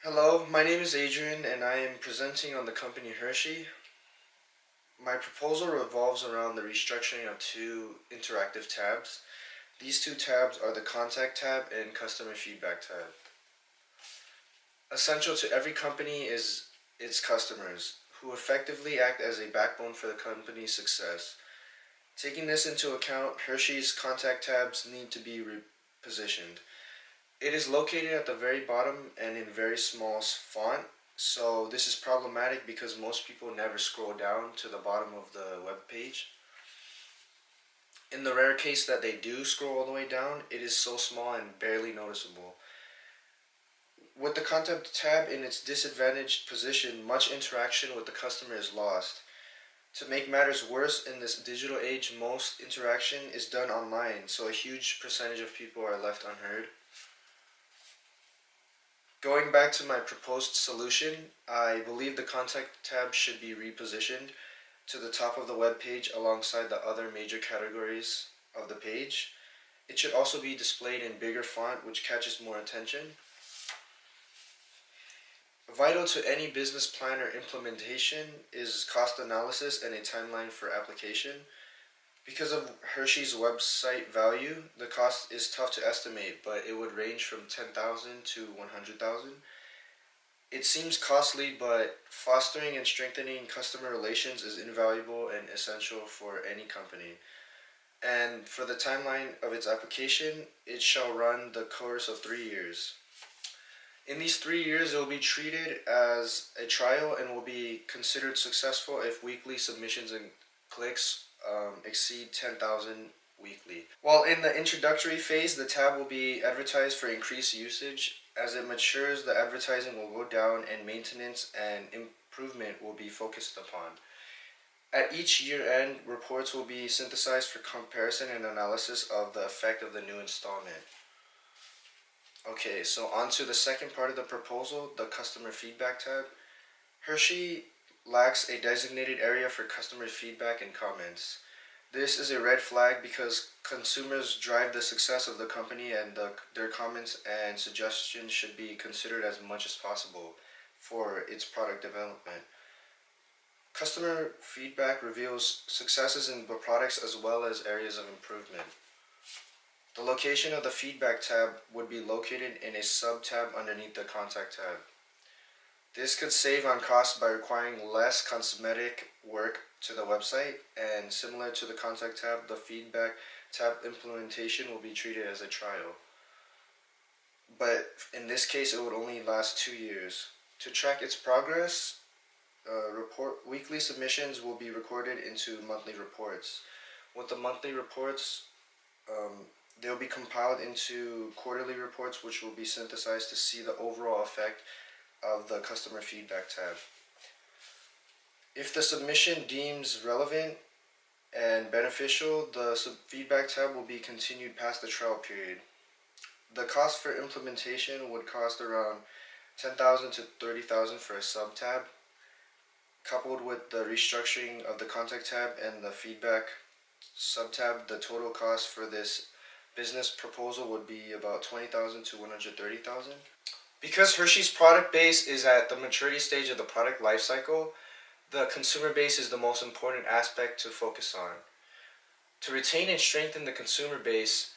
Hello, my name is Adrian and I am presenting on the company Hershey. My proposal revolves around the restructuring of two interactive tabs. These two tabs are the Contact tab and Customer Feedback tab. Essential to every company is its customers, who effectively act as a backbone for the company's success. Taking this into account, Hershey's Contact tabs need to be repositioned. It is located at the very bottom and in very small font, so this is problematic because most people never scroll down to the bottom of the web page. In the rare case that they do scroll all the way down, it is so small and barely noticeable. With the Contact tab in its disadvantaged position, much interaction with the customer is lost. To make matters worse, in this digital age, most interaction is done online, so a huge percentage of people are left unheard. Going back to my proposed solution, I believe the Contact tab should be repositioned to the top of the web page alongside the other major categories of the page. It should also be displayed in bigger font, which catches more attention. Vital to any business plan or implementation is cost analysis and a timeline for application. Because of Hershey's website value, the cost is tough to estimate, but it would range from 10,000 to 100,000. It seems costly, but fostering and strengthening customer relations is invaluable and essential for any company. And for the timeline of its application, it shall run the course of 3 years. In these 3 years, it will be treated as a trial and will be considered successful if weekly submissions and clicks exceed 10,000 weekly. While in the introductory phase, the tab will be advertised for increased usage. As it matures, the advertising will go down and maintenance and improvement will be focused upon. At each year end, reports will be synthesized for comparison and analysis of the effect of the new installment. Okay, so on to the second part of the proposal, the Customer Feedback tab. Hershey lacks a designated area for customer feedback and comments. This is a red flag because consumers drive the success of the company and their comments and suggestions should be considered as much as possible for its product development. Customer feedback reveals successes in the products as well as areas of improvement. The location of the Feedback tab would be located in a sub-tab underneath the Contact tab. This could save on costs by requiring less cosmetic work to the website, and similar to the Contact tab, the Feedback tab implementation will be treated as a trial. But in this case, it would only last 2 years. To track its progress, weekly submissions will be recorded into monthly reports. With the monthly reports, they'll be compiled into quarterly reports, which will be synthesized to see the overall effect of the Customer Feedback tab. If the submission deems relevant and beneficial, the Feedback tab will be continued past the trial period. The cost for implementation would cost around 10,000 to 30,000 for a sub-tab. Coupled with the restructuring of the Contact tab and the Feedback sub-tab, the total cost for this business proposal would be about 20,000 to 130,000. Because Hershey's product base is at the maturity stage of the product lifecycle, the consumer base is the most important aspect to focus on. To retain and strengthen the consumer base,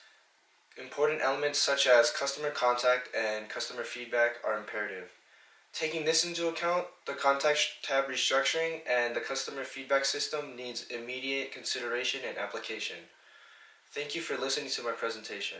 important elements such as customer contact and customer feedback are imperative. Taking this into account, the Contact tab restructuring and the customer feedback system needs immediate consideration and application. Thank you for listening to my presentation.